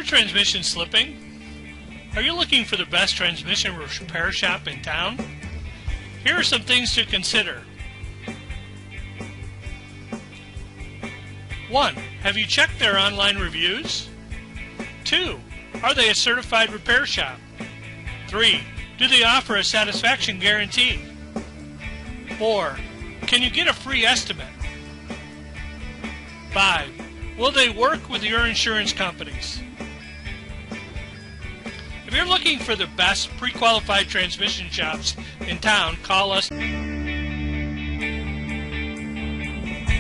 transmission slipping? Are you looking for the best transmission repair shop in town? Here are some things to consider. 1. Have you checked their online reviews? 2. Are they a certified repair shop? 3. Do they offer a satisfaction guarantee? 4. Can you get a free estimate? 5. Will they work with your insurance companies? If you're looking for the best pre-qualified transmission shops in town, call us.